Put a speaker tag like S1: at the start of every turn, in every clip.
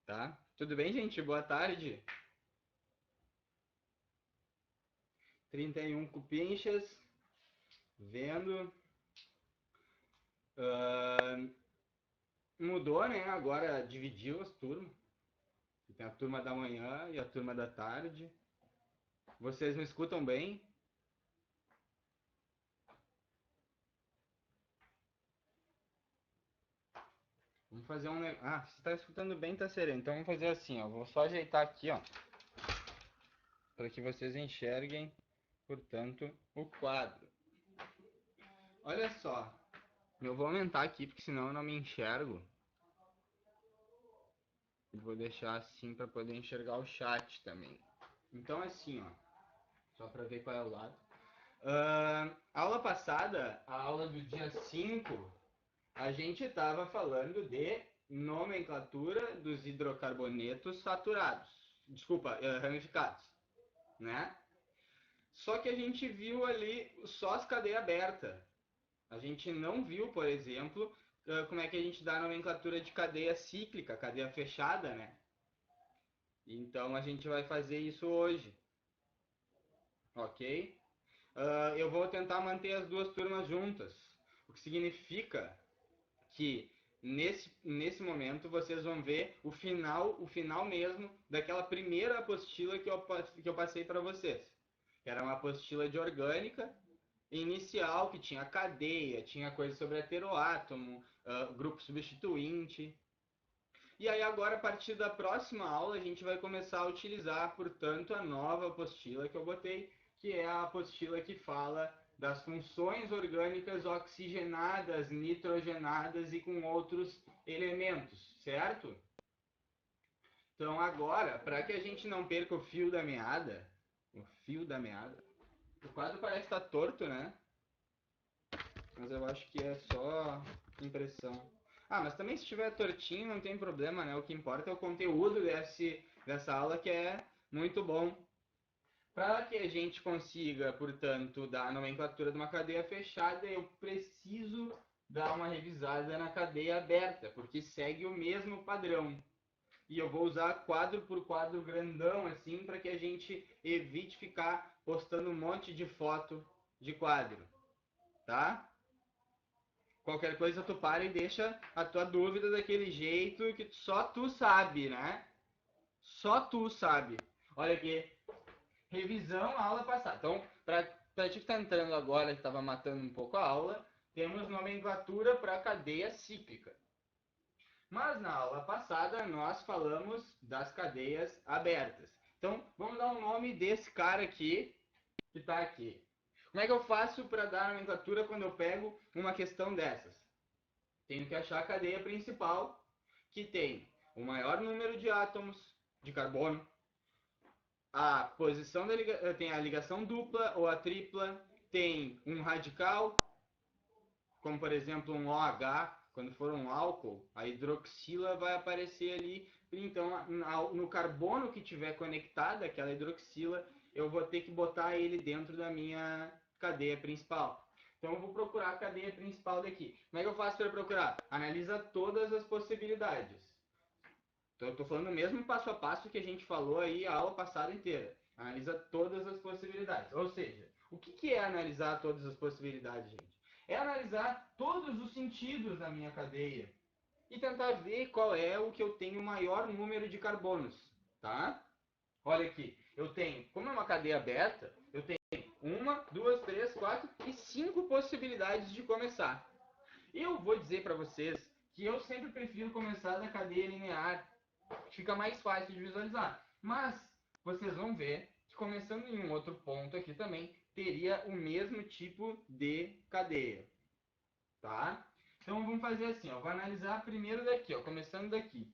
S1: Tá? Tudo bem, gente? Boa tarde. 31 cupinchas, vendo. Ah, mudou, né? Agora dividiu as turmas. Tem a turma da manhã e a turma da tarde. Vocês me escutam bem? Vamos fazer um. Ah, se está escutando bem, tá sereno. Então vamos fazer assim, ó. Vou só ajeitar aqui, ó, para que vocês enxerguem, portanto, o quadro. Olha só. Eu vou aumentar aqui porque senão eu não me enxergo. E vou deixar assim para poder enxergar o chat também. Então assim, ó, só para ver qual é o lado. Aula passada, a aula do dia 5, a gente estava falando de nomenclatura dos hidrocarbonetos saturados. Desculpa, ramificados, né? Só que a gente viu ali só as cadeias abertas. A gente não viu, por exemplo, como é que a gente dá a nomenclatura de cadeia cíclica, cadeia fechada, né? Então a gente vai fazer isso hoje, ok? Eu vou tentar manter as duas turmas juntas, o que significa que nesse momento vocês vão ver o final mesmo daquela primeira apostila que eu passei para vocês. Era uma apostila de orgânica inicial, que tinha cadeia, tinha coisa sobre heteroátomo, grupo substituinte. E aí agora, a partir da próxima aula, a gente vai começar a utilizar, portanto, a nova apostila que eu botei, que é a apostila que fala das funções orgânicas oxigenadas, nitrogenadas e com outros elementos, certo? Então agora, para que a gente não perca o fio da meada, o quadro parece estar torto, né? Mas eu acho que é só impressão. Ah, mas também se estiver tortinho não tem problema, né? O que importa é o conteúdo dessa aula, que é muito bom. Para que a gente consiga, portanto, dar a nomenclatura de uma cadeia fechada, eu preciso dar uma revisada na cadeia aberta, porque segue o mesmo padrão. E eu vou usar quadro por quadro grandão, assim, para que a gente evite ficar postando um monte de foto de quadro, tá? Qualquer coisa tu para e deixa a tua dúvida daquele jeito que só tu sabe, né? Só tu sabe. Olha aqui, revisão a aula passada. Então, para ti que tá entrando agora, que estava matando um pouco a aula, temos nomenclatura para cadeia cíclica. Mas na aula passada nós falamos das cadeias abertas. Então, vamos dar um nome desse cara aqui, que está aqui. Como é que eu faço para dar nomenclatura quando eu pego uma questão dessas? Tenho que achar a cadeia principal, que tem o maior número de átomos de carbono, a posição tem a ligação dupla ou a tripla, tem um radical, como por exemplo um OH, quando for um álcool, a hidroxila vai aparecer ali. Então, no carbono que tiver conectada aquela hidroxila, eu vou ter que botar ele dentro da minha cadeia principal. Então, eu vou procurar a cadeia principal daqui. Como é que eu faço para procurar? Analisa todas as possibilidades. Então, eu estou falando o mesmo passo a passo que a gente falou aí a aula passada inteira. Analisa todas as possibilidades. Ou seja, o que é analisar todas as possibilidades, gente? É analisar todos os sentidos da minha cadeia e tentar ver qual é o que eu tenho maior número de carbonos, tá? Olha aqui, eu tenho, como é uma cadeia aberta, eu tenho uma, duas, três, quatro e cinco possibilidades de começar. Eu vou dizer para vocês que eu sempre prefiro começar da cadeia linear, fica mais fácil de visualizar. Mas vocês vão ver que começando em um outro ponto aqui também, teria o mesmo tipo de cadeia, tá? Então vamos fazer assim, ó, vou analisar primeiro daqui, ó, começando daqui.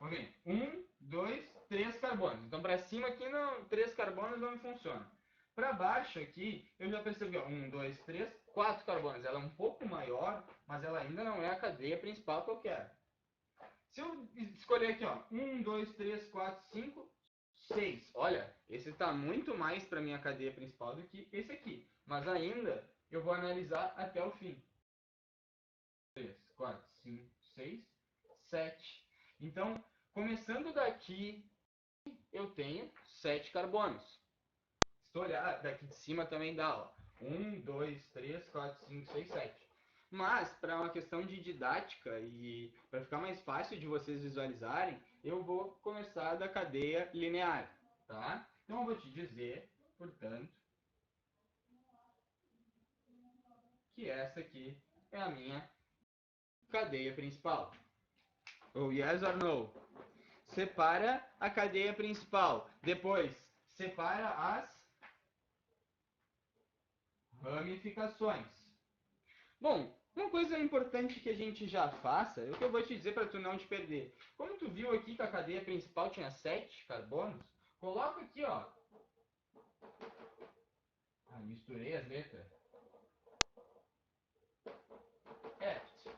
S1: Vamos ver, 1, 2, 3 carbonos. Então para cima aqui, não, 3 carbonos não funciona. Para baixo aqui, eu já percebi, ó, 1, 2, 3, 4 carbonos. Ela é um pouco maior, mas ela ainda não é a cadeia principal que eu quero. Se eu escolher aqui, ó, 1, 2, 3, 4, 5, 6. Olha, esse está muito mais para minha cadeia principal do que esse aqui. Mas ainda eu vou analisar até o fim. 3, 4, 5, 6, 7. Então, Começando daqui, eu tenho 7 carbonos. Se tu olhar daqui de cima também dá, ó. 1, 2, 3, 4, 5, 6, 7. Mas, para uma questão de didática e para ficar mais fácil de vocês visualizarem, eu vou começar da cadeia linear, tá? Então eu vou te dizer, portanto, que essa aqui é a minha cadeia principal. Ou yes or no? Separa a cadeia principal. Depois, separa as ramificações. Bom, uma coisa importante que a gente já faça, é o que eu vou te dizer para tu não te perder. Como tu viu aqui que a cadeia principal tinha 7 carbonos, coloca aqui, ó. Ah, misturei as letras. Ept.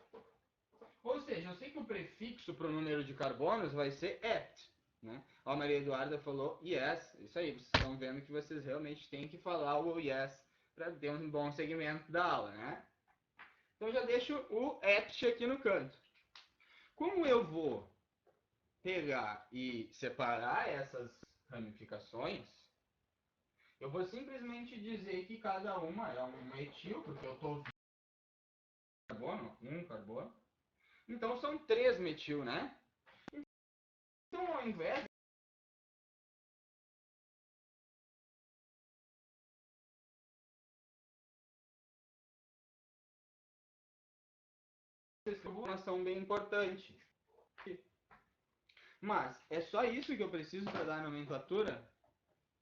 S1: Ou seja, eu sei que o prefixo para o número de carbonos vai ser ept. Né? A Maria Eduarda falou yes. Isso aí, vocês estão vendo que vocês realmente têm que falar o yes para ter um bom segmento da aula, né? Então eu já deixo o ept aqui no canto. Como eu vou pegar e separar essas ramificações, eu vou simplesmente dizer que cada uma é um etil, porque eu estou carbono, um carbono. Então são 3 metil, né? Então ao invés de informação bem importante. Mas é só isso que eu preciso para dar a nomenclatura?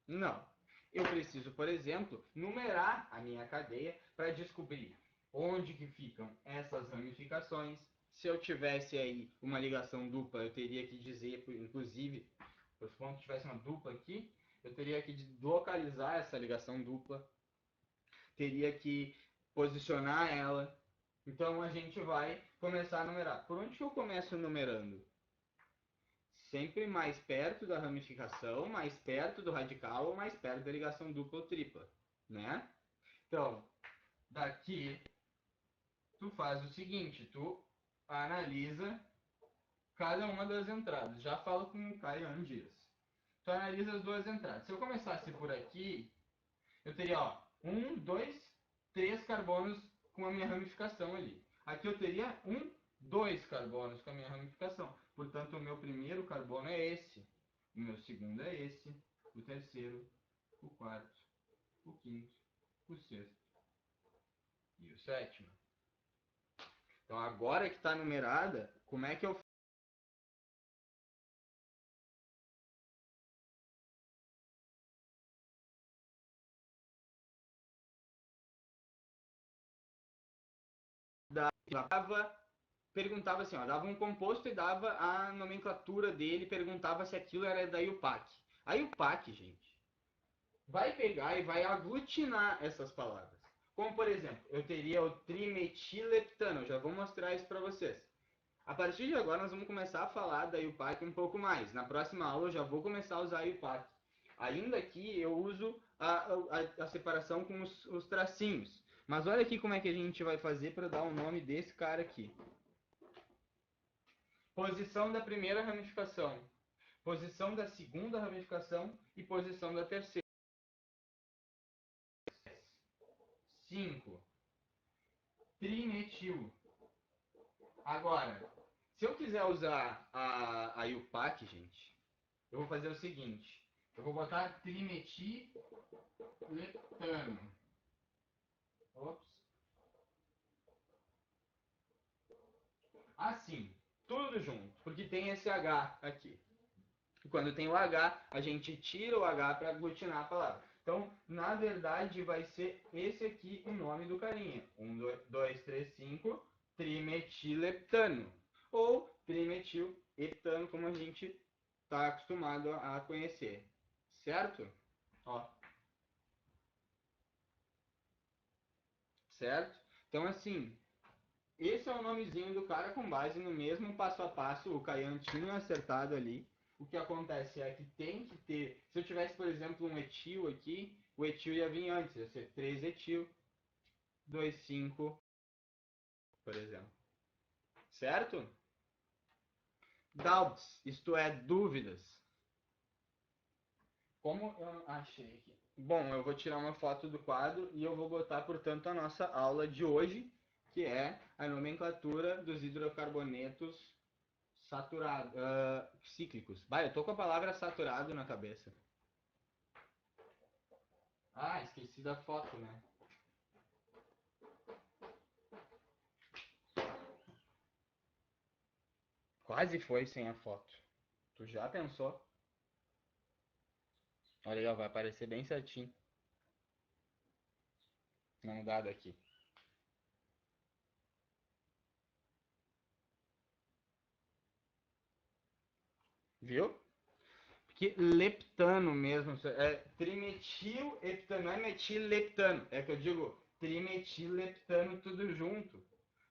S1: Não. Eu preciso, por exemplo, numerar a minha cadeia para descobrir onde que ficam essas ramificações. Se eu tivesse aí uma ligação dupla, eu teria que dizer, inclusive, se tivesse uma dupla aqui, eu teria que localizar essa ligação dupla, teria que posicionar ela. Então a gente vai começar a numerar. Por onde que eu começo numerando? Sempre mais perto da ramificação, mais perto do radical ou mais perto da ligação dupla ou tripla, né? Então, daqui tu faz o seguinte, tu analisa cada uma das entradas. Já falo com o Caio Dias. Tu analisa as duas entradas. Se eu começasse por aqui, eu teria, ó, 1, 2, 3 carbonos com a minha ramificação ali. Aqui eu teria 1, 2 carbonos com a minha ramificação. Portanto, o meu primeiro carbono é esse. O meu segundo é esse. O terceiro, o quarto, o quinto, o sexto e o sétimo. Então, agora que está numerada, como é que eu dava, perguntava assim, ó, dava um composto e dava a nomenclatura dele, perguntava se aquilo era da IUPAC. A IUPAC, gente, vai pegar e vai aglutinar essas palavras. Como, por exemplo, eu teria o trimetileptano, eu já vou mostrar isso para vocês. A partir de agora, nós vamos começar a falar da IUPAC um pouco mais. Na próxima aula, eu já vou começar a usar a IUPAC. Ainda aqui, eu uso a separação com os tracinhos. Mas olha aqui como é que a gente vai fazer para dar o nome desse cara aqui. Posição da primeira ramificação, posição da segunda ramificação e posição da terceira. 5. Trimetil. Agora, se eu quiser usar a IUPAC, gente, eu vou fazer o seguinte. Eu vou botar trimetiletano. Ops. Assim, tudo junto, porque tem esse H aqui. E quando tem o H, a gente tira o H para aglutinar a palavra. Então, na verdade, vai ser esse aqui o nome do carinha. 1, 2, 3, 5, trimetileptano. Ou trimetileptano, como a gente está acostumado a conhecer. Certo? Ó. Certo? Então, assim, esse é o nomezinho do cara com base no mesmo passo a passo, o Caian tinha acertado ali. O que acontece é que tem que ter, se eu tivesse, por exemplo, um etil aqui, o etil ia vir antes, ia ser 3 etil, 2, 5, por exemplo. Certo? Doubts, isto é, dúvidas. Como eu achei aqui? Bom, eu vou tirar uma foto do quadro e eu vou botar, portanto, a nossa aula de hoje, que é a nomenclatura dos hidrocarbonetos saturados, cíclicos. Bah, eu tô com a palavra saturado na cabeça. Ah, esqueci da foto, né? Quase foi sem a foto. Tu já pensou? Olha aí, ó, vai aparecer bem certinho. Não dá daqui. Viu? Porque leptano mesmo, é trimetileptano, não é metileptano, é que eu digo trimetileptano tudo junto.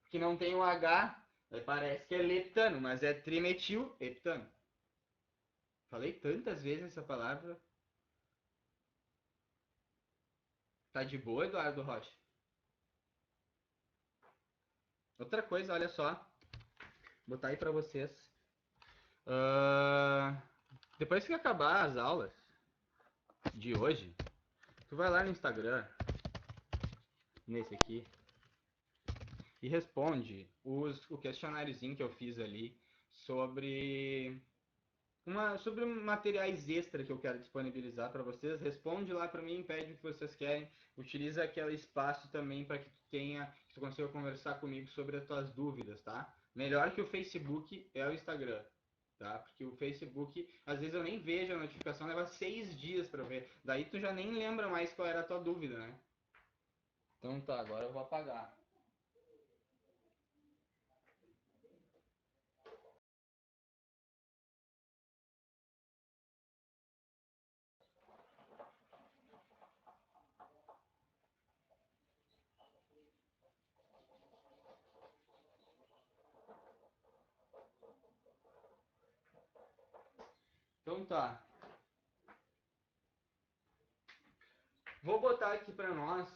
S1: Que não tem o H, parece que é leptano, mas é trimetileptano. Falei tantas vezes essa palavra. Tá de boa, Eduardo Rocha? Outra coisa, olha só, vou botar aí pra vocês. Ah, depois que acabar as aulas de hoje, tu vai lá no Instagram, nesse aqui, e responde o questionáriozinho que eu fiz ali sobre sobre materiais extra que eu quero disponibilizar para vocês. Responde lá para mim, pede o que vocês querem. Utiliza aquele espaço também para que tu tenha, que tu consiga conversar comigo sobre as tuas dúvidas, tá? Melhor que o Facebook é o Instagram, tá? Porque o Facebook, às vezes eu nem vejo a notificação, leva 6 dias para ver. Daí tu já nem lembra mais qual era a tua dúvida, né? Então tá, agora eu vou apagar. Então tá. Vou botar aqui para nós.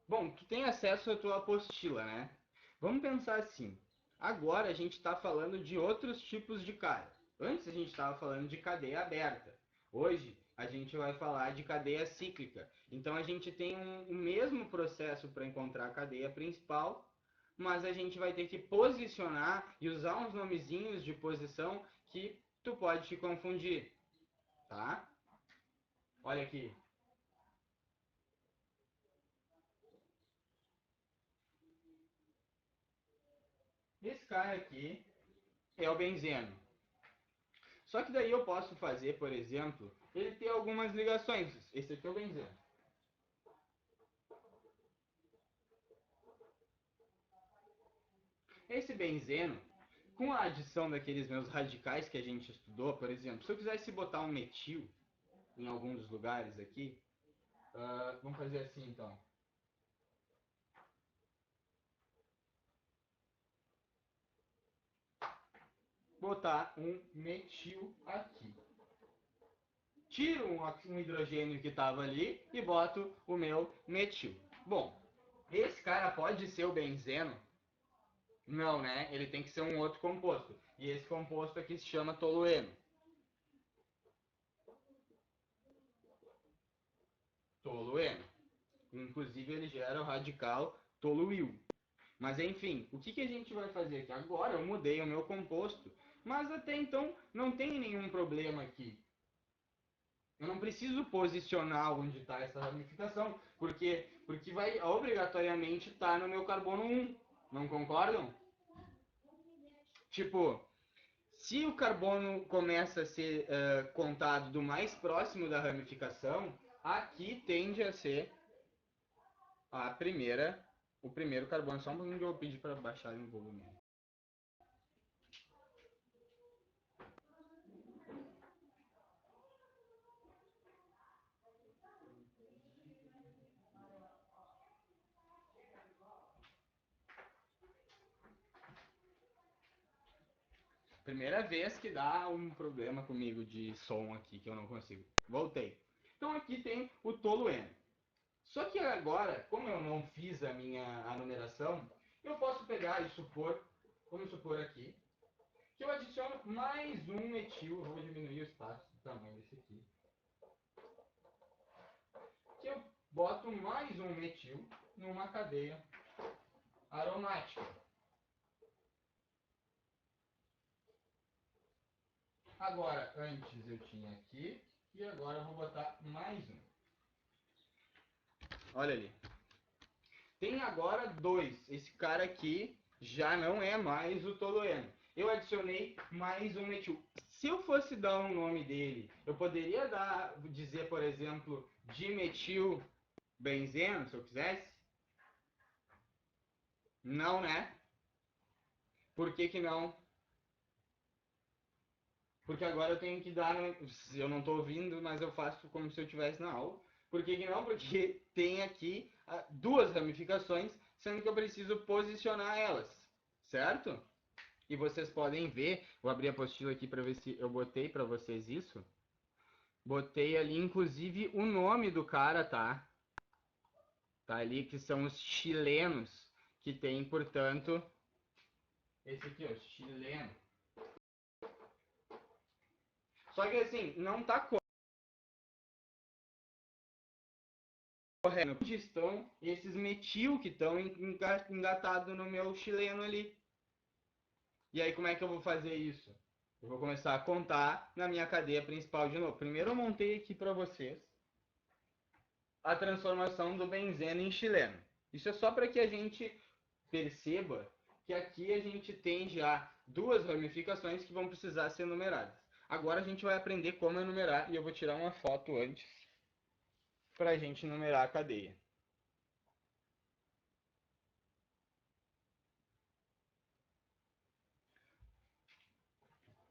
S1: Bom, tu tem acesso à tua apostila, né? Vamos pensar assim. Agora a gente está falando de outros tipos de cara. Antes a gente estava falando de cadeia aberta. Hoje a gente vai falar de cadeia cíclica. Então a gente tem o mesmo processo para encontrar a cadeia principal, mas a gente vai ter que posicionar e usar uns nomezinhos de posição que tu pode te confundir, tá? Olha aqui. Esse cara aqui é o benzeno. Só que daí eu posso fazer, por exemplo, ele ter algumas ligações. Esse aqui é o benzeno. Esse benzeno, com a adição daqueles meus radicais que a gente estudou, por exemplo, se eu quisesse botar um metil em algum dos lugares aqui, vamos fazer assim então. Botar um metil aqui. Tiro um hidrogênio que estava ali e boto o meu metil. Bom, esse cara pode ser o benzeno. Não, né? Ele tem que ser um outro composto. E esse composto aqui se chama tolueno. Tolueno. Inclusive ele gera o radical toluil. Mas enfim, o que, que a gente vai fazer aqui? Agora eu mudei o meu composto, mas até então não tem nenhum problema aqui. Eu não preciso posicionar onde está essa ramificação, porque vai obrigatoriamente estar no meu carbono 1. Não concordam? Tipo, se o carbono começa a ser contado do mais próximo da ramificação, aqui tende a ser a primeira, o primeiro carbono. Só um pouquinho que eu pedi para baixar o volume. Primeira vez que dá um problema comigo de som aqui, que eu não consigo. Voltei. Então aqui tem o tolueno. Só que agora, como eu não fiz a numeração, eu posso pegar e supor, vamos supor aqui, que eu adiciono mais um metil, eu vou diminuir o espaço do tamanho desse aqui, que eu boto mais um metil numa cadeia aromática. Agora, antes eu tinha aqui, e agora eu vou botar mais um. Olha ali. Tem agora dois. Esse cara aqui já não é mais o tolueno. Eu adicionei mais um metil. Se eu fosse dar um nome dele, eu poderia dizer, por exemplo, dimetilbenzeno, se eu quisesse? Não, né? Por que que não? Porque agora eu tenho que dar. Eu não estou ouvindo, mas eu faço como se eu estivesse na aula. Por que que não? Porque tem aqui duas ramificações, sendo que eu preciso posicionar elas, certo? E vocês podem ver, vou abrir a apostila aqui para ver se eu botei para vocês isso. Botei ali, inclusive, o nome do cara, tá? Tá ali, que são os chilenos, que tem, portanto, esse aqui, ó, chileno. Só que assim, não tá correto. Onde estão esses metil que estão engatados no meu chileno ali? E aí, como é que eu vou fazer isso? Eu vou começar a contar na minha cadeia principal de novo. Primeiro eu montei aqui para vocês a transformação do benzeno em chileno. Isso é só para que a gente perceba que aqui a gente tem já duas ramificações que vão precisar ser numeradas. Agora a gente vai aprender como enumerar e eu vou tirar uma foto antes para a gente numerar a cadeia.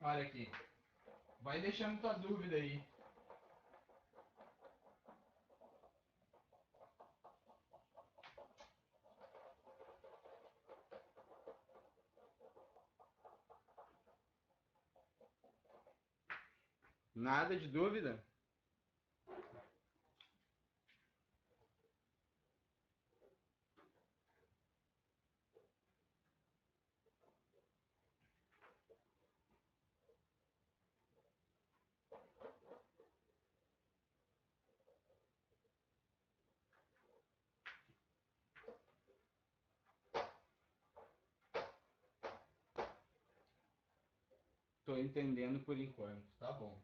S1: Olha aqui. Vai deixando tua dúvida aí. Nada de dúvida? Tô entendendo por enquanto. Tá bom.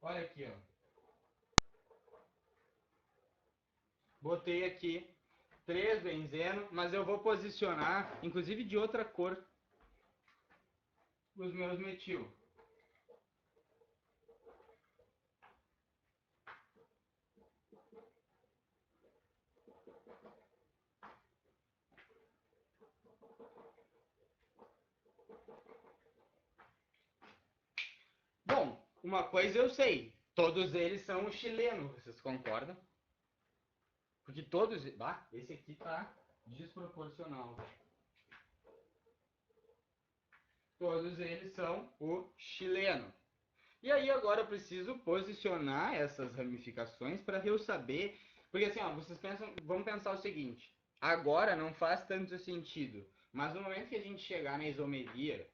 S1: Olha aqui, ó. Botei aqui 3 benzeno, mas eu vou posicionar, inclusive de outra cor, os meus metil. Bom, uma coisa eu sei, todos eles são chilenos, vocês concordam? Porque todos, esse aqui tá desproporcional. Todos eles são o chileno. E aí agora eu preciso posicionar essas ramificações para eu saber, porque assim, ó, vocês pensam, vamos pensar o seguinte, agora não faz tanto sentido, mas no momento que a gente chegar na isomeria,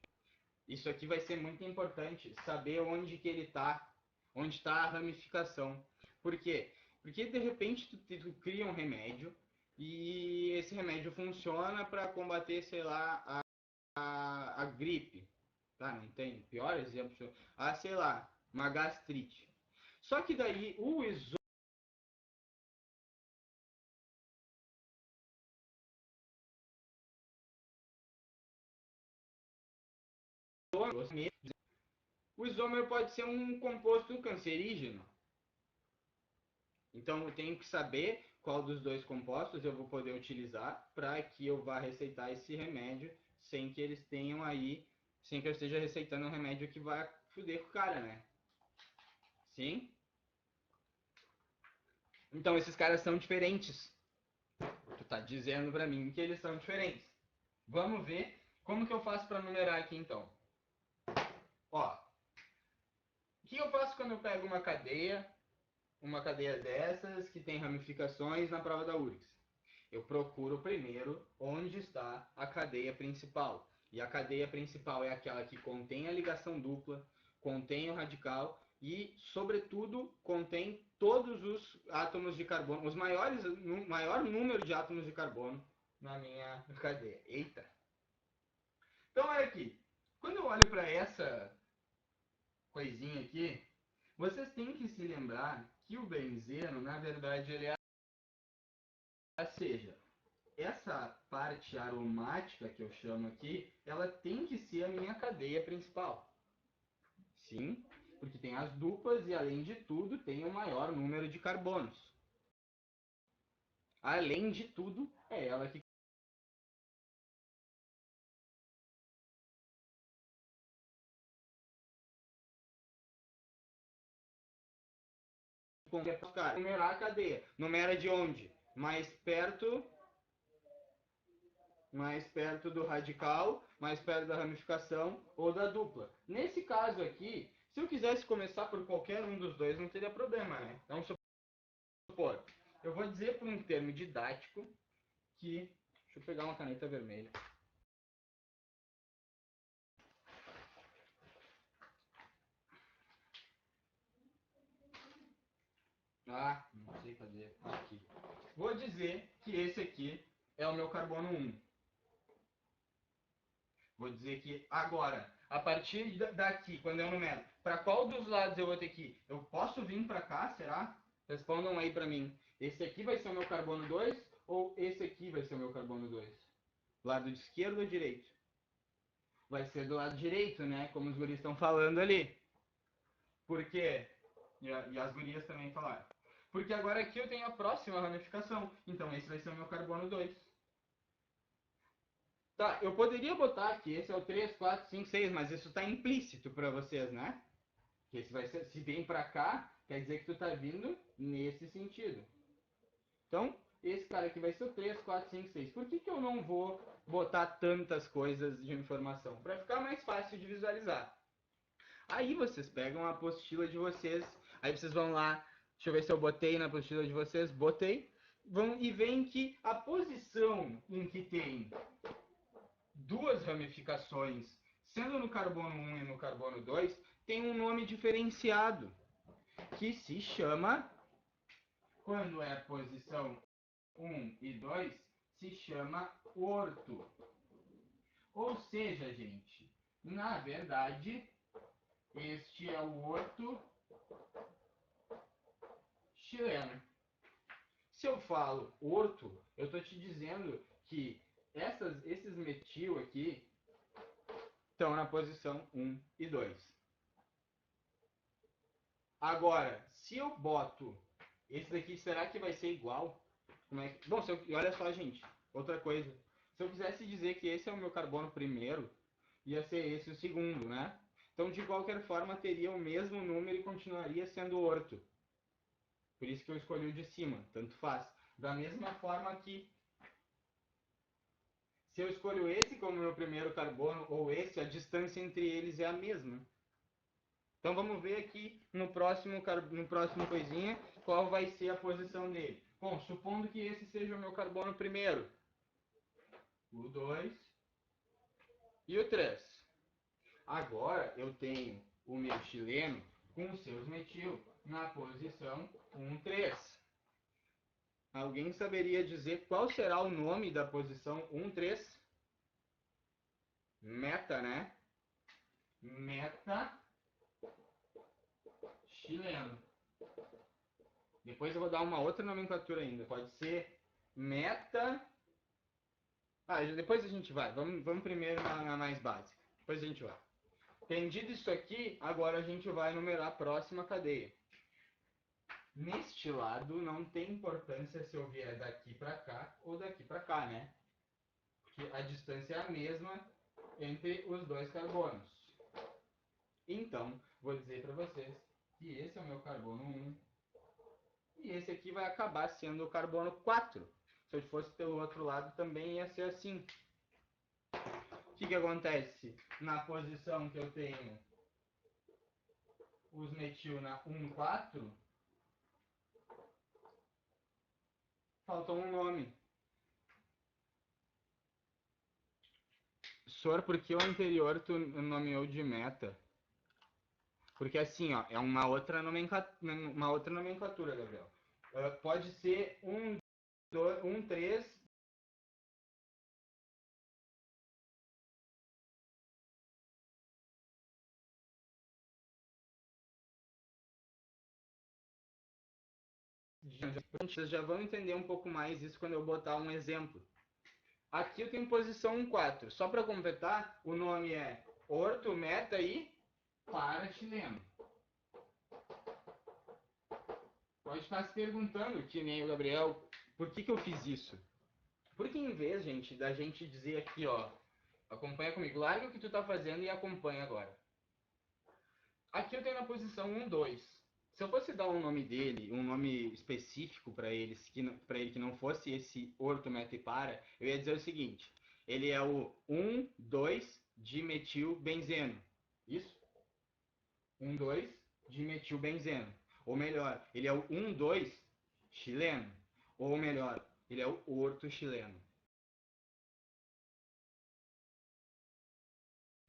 S1: isso aqui vai ser muito importante, saber onde que ele tá, onde está a ramificação. Por quê? Porque de repente tu cria um remédio e esse remédio funciona para combater, sei lá, a gripe, tá? Não tem pior exemplo, sei lá, uma gastrite. Só que daí o isômero pode ser um composto cancerígeno. Então eu tenho que saber qual dos dois compostos eu vou poder utilizar para que eu vá receitar esse remédio sem que eles tenham aí, sem que eu esteja receitando um remédio que vai foder com o cara, né? Sim? Então esses caras são diferentes. Tu tá dizendo pra mim que eles são diferentes. Vamos ver como que eu faço para numerar aqui então. Ó, o que eu faço quando eu pego uma cadeia dessas que tem ramificações na prova da URGS? Eu procuro primeiro onde está a cadeia principal. E a cadeia principal é aquela que contém a ligação dupla, contém o radical e, sobretudo, contém todos os átomos de carbono, o maior número de átomos de carbono na minha cadeia. Eita! Então, olha aqui. Quando eu olho para essa coisinha aqui, vocês têm que se lembrar que o benzeno, na verdade, ele é, ou seja, essa parte aromática que eu chamo aqui, ela tem que ser a minha cadeia principal. Sim, porque tem as duplas e, além de tudo, tem o maior número de carbonos. Além de tudo, é ela que numerar a cadeia. Numera de onde? Mais perto do radical, mais perto da ramificação ou da dupla. Nesse caso aqui, se eu quisesse começar por qualquer um dos dois, não teria problema, né? Então, supor, eu vou dizer por um termo didático que... Deixa eu pegar uma caneta vermelha. Ah, não sei cadê. Aqui. Vou dizer que esse aqui é o meu carbono 1. Vou dizer que agora, a partir daqui, quando eu numero, para qual dos lados eu vou ter que ir? Eu posso vir para cá, será? Respondam aí para mim. Esse aqui vai ser o meu carbono 2 ou esse aqui vai ser o meu carbono 2? Lado de esquerdo ou direito? Vai ser do lado direito, né? Como os guris estão falando ali. Por quê? E as gurias também falaram. Porque agora aqui eu tenho a próxima ramificação. Então esse vai ser o meu carbono 2. Tá, eu poderia botar aqui, esse é o 3, 4, 5, 6, mas isso está implícito para vocês, né? Que esse vai ser, se vem para cá, quer dizer que tu tá vindo nesse sentido. Então, esse cara aqui vai ser o 3, 4, 5, 6. Por que eu não vou botar tantas coisas de informação? Para ficar mais fácil de visualizar. Aí vocês pegam a apostila de vocês, aí vocês vão lá, deixa eu ver se eu botei na apostila de vocês, botei, vão e veem que a posição em que tem duas ramificações, sendo no carbono 1 e no carbono 2, tem um nome diferenciado, que se chama, quando é posição 1 e 2, se chama orto. Ou seja, gente, na verdade, este é o orto chileno. Se eu falo orto, eu estou te dizendo que esses metil aqui estão na posição 1 e 2. Agora, se eu boto esse daqui, será que vai ser igual? Bom, olha só, gente, outra coisa. Se eu quisesse dizer que esse é o meu carbono primeiro, ia ser esse o segundo, né? Então, de qualquer forma, teria o mesmo número e continuaria sendo orto. Por isso que eu escolhi o de cima, tanto faz. Da mesma forma que, se eu escolho esse como meu primeiro carbono, ou esse, a distância entre eles é a mesma. Então vamos ver aqui no próximo coisinha qual vai ser a posição dele. Bom, supondo que esse seja o meu carbono primeiro. O 2 e o 3. Agora eu tenho o meu chileno com seus metil na posição 1, 3. Alguém saberia dizer qual será o nome da posição 1, 3? Meta, né? Meta chileno. Depois eu vou dar uma outra nomenclatura ainda. Pode ser meta... depois a gente vai. Vamos primeiro na mais básica. Depois a gente vai. Entendido isso aqui, agora a gente vai numerar a próxima cadeia. Neste lado não tem importância se eu vier daqui para cá ou daqui para cá, né? Porque a distância é a mesma entre os dois carbonos. Então, vou dizer para vocês que esse é o meu carbono 1 e esse aqui vai acabar sendo o carbono 4. Se eu fosse pelo outro lado também ia ser assim. O que acontece na posição que eu tenho os metil na 1, 4? Faltou um nome. Sor, por que o anterior tu nomeou de meta? Porque assim, ó, é uma outra nomenclatura, Gabriel. Pode ser um 3. Vocês já vão entender um pouco mais isso quando eu botar um exemplo. Aqui eu tenho posição 1-4. Só para completar, o nome é orto, meta e para chileno. Pode estar se perguntando, que nem o Gabriel, por que eu fiz isso? Porque em vez, gente, da gente dizer aqui, ó, acompanha comigo, larga o que tu tá fazendo e acompanha agora. Aqui eu tenho na posição 1-2. Se eu fosse dar um nome dele, um nome específico para ele que não fosse esse orto, meta e para, eu ia dizer o seguinte: ele é o 1,2-dimetilbenzeno. Isso? 1,2-dimetilbenzeno. Ou melhor, ele é o 1,2-chileno. Ou melhor, ele é o orto chileno.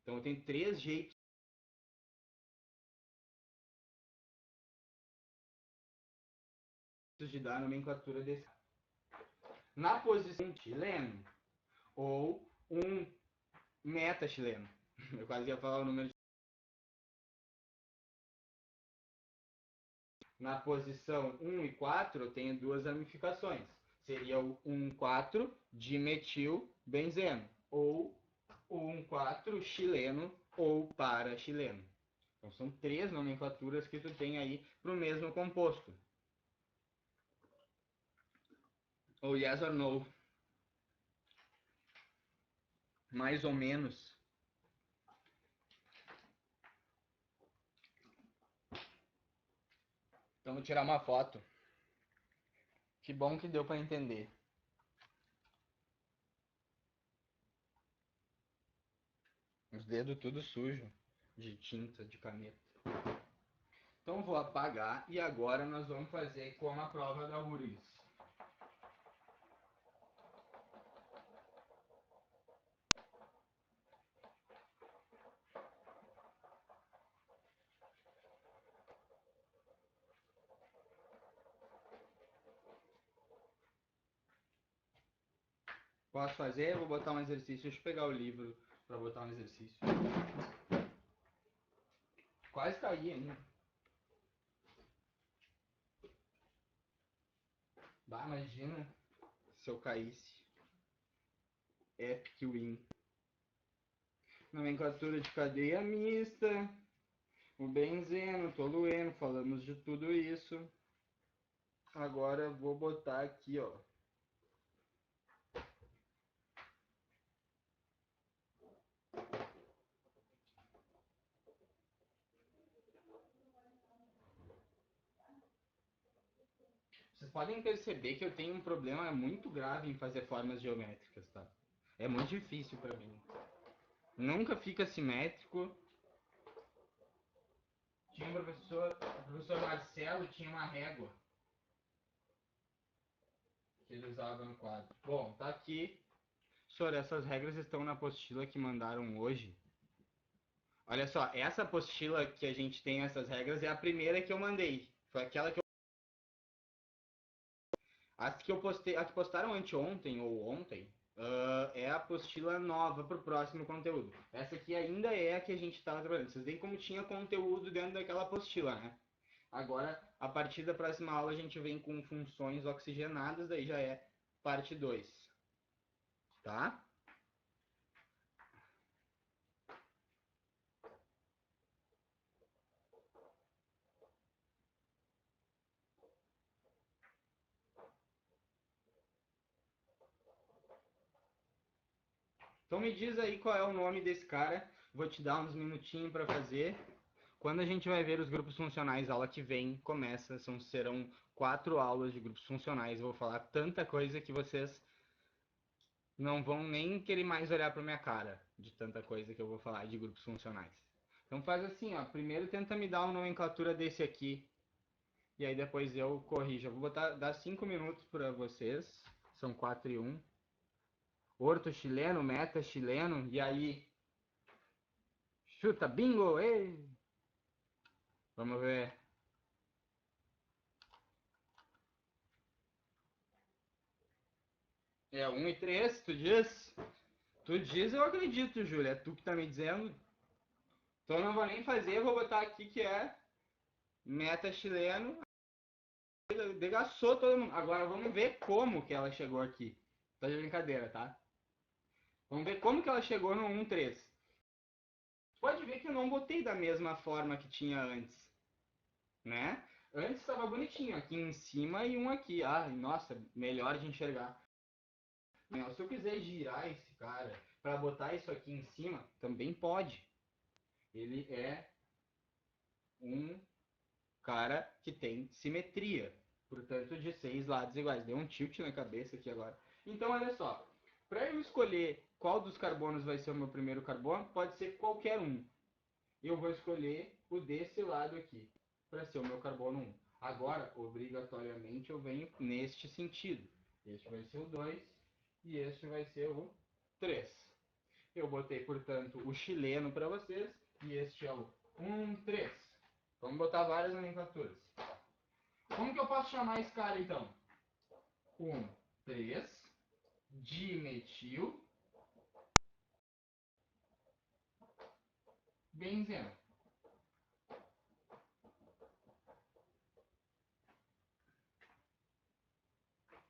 S1: Então tem 3 jeitos de dar a nomenclatura desse. Na posição chileno, ou um meta chileno. Eu quase ia falar o número. Na posição 1 e 4, eu tenho duas ramificações. Seria o 1,4-dimetilbenzeno, ou o 1,4-chileno, ou para-chileno. Então são 3 nomenclaturas que tu tem aí para o mesmo composto. Ou yes or no. Mais ou menos. Então vou tirar uma foto. Que bom que deu para entender. Os dedos tudo sujo de tinta, de caneta. Então vou apagar e agora nós vamos fazer como a prova da URGS. Posso fazer? Vou botar um exercício. Deixa eu pegar o livro para botar um exercício. Quase caí ainda. Bah, imagina se eu caísse. Epic win. Nomenclatura de cadeia mista. O benzeno, tolueno, falamos de tudo isso. Agora vou botar aqui, ó. Vocês podem perceber que eu tenho um problema muito grave em fazer formas geométricas, tá? É muito difícil para mim. Nunca fica simétrico. Tinha um professor, o professor Marcelo tinha uma régua que ele usava no quadro. Bom, tá aqui. Professor, essas regras estão na apostila que mandaram hoje. Olha só, essa apostila que a gente tem essas regras é a primeira que eu mandei. Foi aquela que eu... As que eu postei, a que postaram anteontem ou ontem, é a apostila nova pro próximo conteúdo. Essa aqui ainda é a que a gente estava trabalhando. Vocês veem como tinha conteúdo dentro daquela apostila, né? Agora, a partir da próxima aula, a gente vem com funções oxigenadas, daí já é parte 2. Tá? Então me diz aí qual é o nome desse cara. Vou te dar uns minutinhos para fazer. Quando a gente vai ver os grupos funcionais, aula que vem, começa, serão 4 aulas de grupos funcionais. Eu vou falar tanta coisa que vocês não vão nem querer mais olhar para minha cara, de tanta coisa que eu vou falar de grupos funcionais. Então faz assim, ó, primeiro tenta me dar uma nomenclatura desse aqui, e aí depois eu corrijo. Eu vou dar 5 minutos para vocês, são 4 e 1. Orto chileno, meta chileno, e aí? Chuta, bingo! Ei! Vamos ver. É 1 e 3, tu diz? Tu diz, eu acredito, Júlia. É tu que tá me dizendo. Então eu não vou nem fazer, eu vou botar aqui que é meta chileno. Degaçou todo mundo. Agora vamos ver como que ela chegou aqui. Tá de brincadeira, tá? Vamos ver como que ela chegou no 1-3. Pode ver que eu não botei da mesma forma que tinha antes, né? Antes estava bonitinho, aqui em cima e um aqui. Ah, nossa, melhor de enxergar. Se eu quiser girar esse cara para botar isso aqui em cima, também pode. Ele é um cara que tem simetria, portanto de 6 lados iguais. Deu um tilt na cabeça aqui agora. Então olha só, para eu escolher qual dos carbonos vai ser o meu primeiro carbono, pode ser qualquer um. Eu vou escolher o desse lado aqui, para ser o meu carbono 1. Agora, obrigatoriamente, eu venho neste sentido. Este vai ser o 2 e este vai ser o 3. Eu botei, portanto, o chileno para vocês e este é o 1-3. Vamos botar várias nomenclaturas. Como que eu posso chamar esse cara, então? 1,3 dimetil benzeno.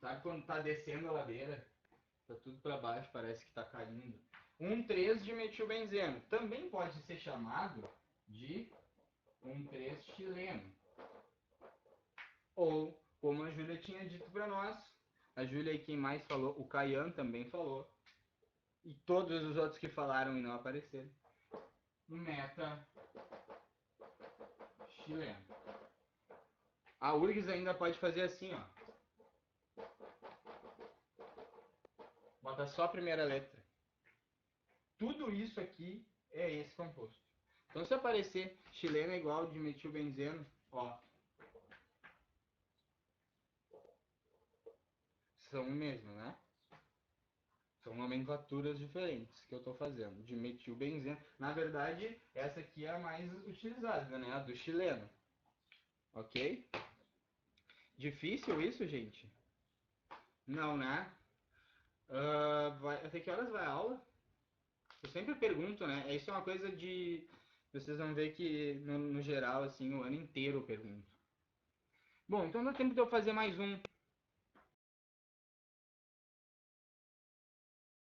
S1: Sabe quando tá descendo a ladeira? Tá tudo para baixo, parece que tá caindo. 1,3 dimetilbenzeno. Também pode ser chamado de 1,3 chileno. Ou, como a Júlia tinha dito para nós, a Júlia e quem mais falou, o Caian também falou, e todos os outros que falaram e não apareceram, meta chileno. A URGS ainda pode fazer assim, ó. Bota só a primeira letra. Tudo isso aqui é esse composto. Então se aparecer chileno é igual de metilbenzeno, ó, são o mesmo, né? São nomenclaturas diferentes que eu estou fazendo. De metilbenzeno. Na verdade, essa aqui é a mais utilizada, né? A do chileno. Ok? Difícil isso, gente? Não, né? Até que horas vai a aula? Eu sempre pergunto, né? Isso é uma coisa de. Vocês vão ver que, no geral, assim, o ano inteiro eu pergunto. Bom, então dá tempo de eu fazer mais um.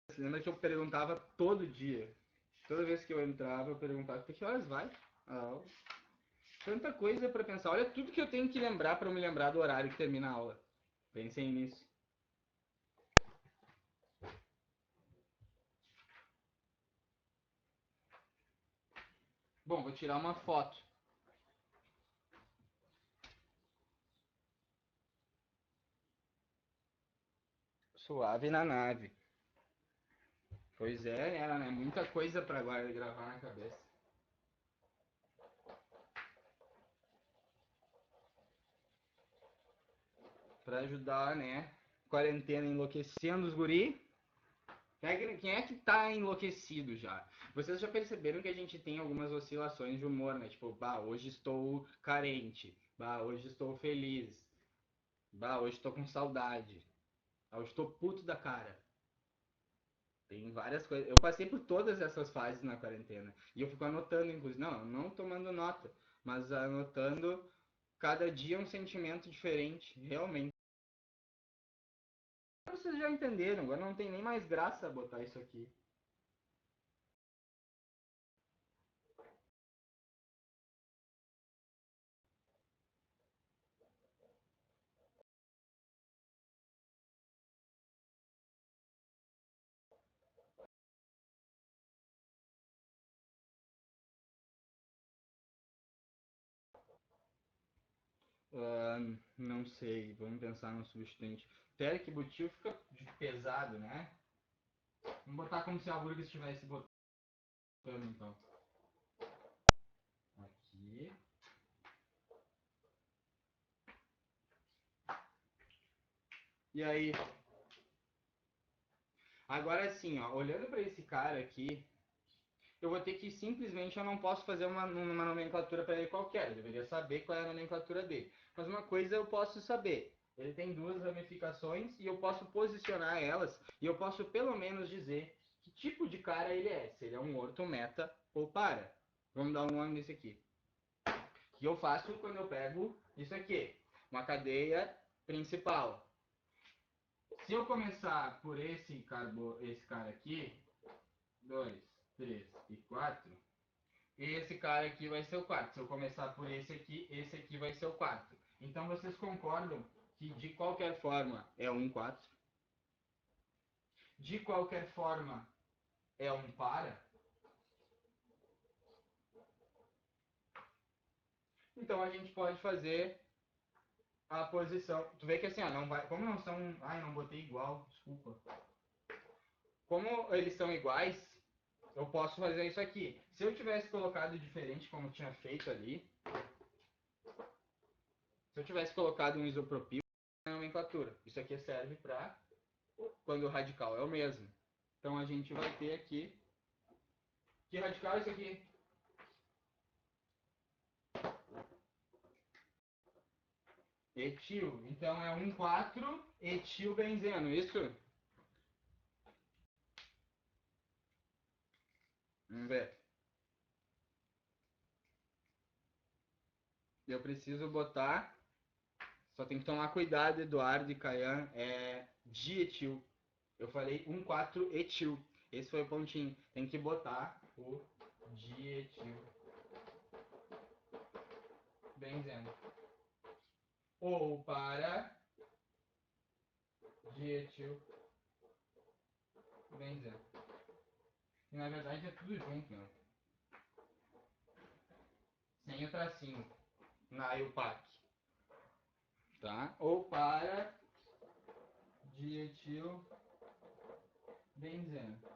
S1: Você lembra que eu perguntava todo dia? Toda vez que eu entrava, eu perguntava: até que horas vai a aula? Tanta coisa pra pensar. Olha tudo que eu tenho que lembrar pra eu me lembrar do horário que termina a aula. Pensem nisso. Bom, vou tirar uma foto. Suave na nave. Pois é, era, né? Muita coisa pra agora gravar na cabeça. Pra ajudar, né? Quarentena enlouquecendo os guri. Quem é que tá enlouquecido já? Vocês já perceberam que a gente tem algumas oscilações de humor, né? Tipo, bah, hoje estou carente. Bah, hoje estou feliz. Bah, hoje estou com saudade. Ah, hoje estou puto da cara. Tem várias coisas. Eu passei por todas essas fases na quarentena. E eu fico anotando, inclusive. Não, não tomando nota, mas anotando cada dia um sentimento diferente, realmente. Vocês já entenderam, agora não tem nem mais graça botar isso aqui. Não sei, vamos pensar no substituinte. Terek butil fica pesado, né? Vamos botar como se a Burger estivesse botando, então. Aqui. E aí? Agora sim, ó, olhando para esse cara aqui, eu vou ter que simplesmente, eu não posso fazer uma nomenclatura para ele qualquer, eu deveria saber qual é a nomenclatura dele. Mas uma coisa eu posso saber, ele tem duas ramificações e eu posso posicionar elas e eu posso pelo menos dizer que tipo de cara ele é, se ele é um orto, meta ou para. Vamos dar um nome nesse aqui. O que eu faço quando eu pego isso aqui? Uma cadeia principal. Se eu começar por esse cara aqui, 2, 3 e 4, esse cara aqui vai ser o quarto. Se eu começar por esse aqui vai ser o quarto. Então vocês concordam que de qualquer forma é um 4? De qualquer forma é um para? Então a gente pode fazer a posição. Tu vê que assim, ó, não vai, como não são, ai, não botei igual, desculpa. Como eles são iguais, eu posso fazer isso aqui. Se eu tivesse colocado diferente como eu tinha feito ali, se eu tivesse colocado um isopropil na nomenclatura, isso aqui serve para quando o radical é o mesmo. Então a gente vai ter aqui, que radical é isso aqui? Etil. Então é 1,4 etilbenzeno, isso? Vamos ver. Eu preciso botar, só tem que tomar cuidado, Eduardo e Caian, é dietil. Eu falei 1,4 etil. Esse foi o pontinho. Tem que botar o dietil benzeno. Ou para dietil benzeno. E na verdade é tudo junto, meu. Sem o tracinho. Na IUPAC. Tá? Ou para dietil benzeno.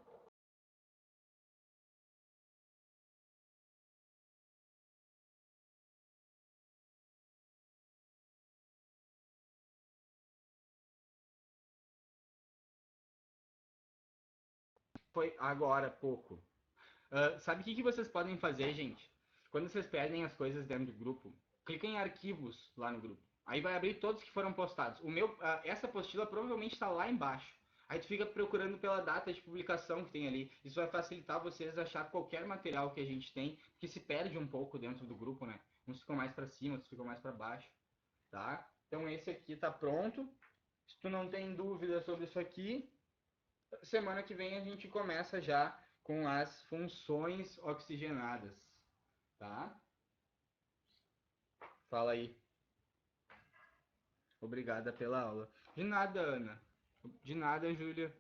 S1: Foi agora há pouco. Sabe o que vocês podem fazer, gente? Quando vocês perdem as coisas dentro do grupo, clica em arquivos lá no grupo. Aí vai abrir todos que foram postados. Essa apostila provavelmente está lá embaixo. Aí tu fica procurando pela data de publicação que tem ali. Isso vai facilitar vocês achar qualquer material que a gente tem, que se perde um pouco dentro do grupo, né? Uns ficam mais para cima, outros ficam mais para baixo, tá? Então esse aqui tá pronto. Se tu não tem dúvida sobre isso aqui, semana que vem a gente começa já com as funções oxigenadas, tá? Fala aí. Obrigada pela aula. De nada, Ana. De nada, Júlia.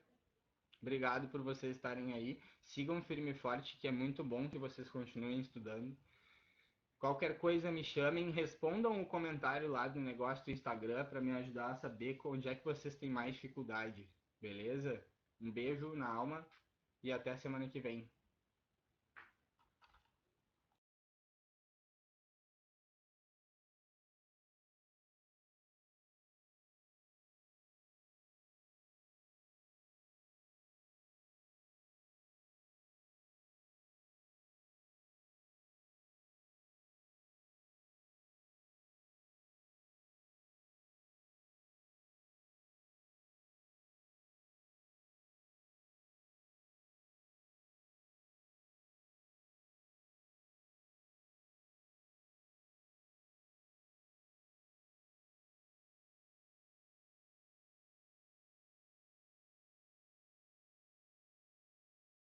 S1: Obrigado por vocês estarem aí. Sigam firme e forte, que é muito bom que vocês continuem estudando. Qualquer coisa me chamem, respondam o comentário lá do negócio do Instagram para me ajudar a saber onde é que vocês têm mais dificuldade, beleza? Um beijo na alma e até semana que vem.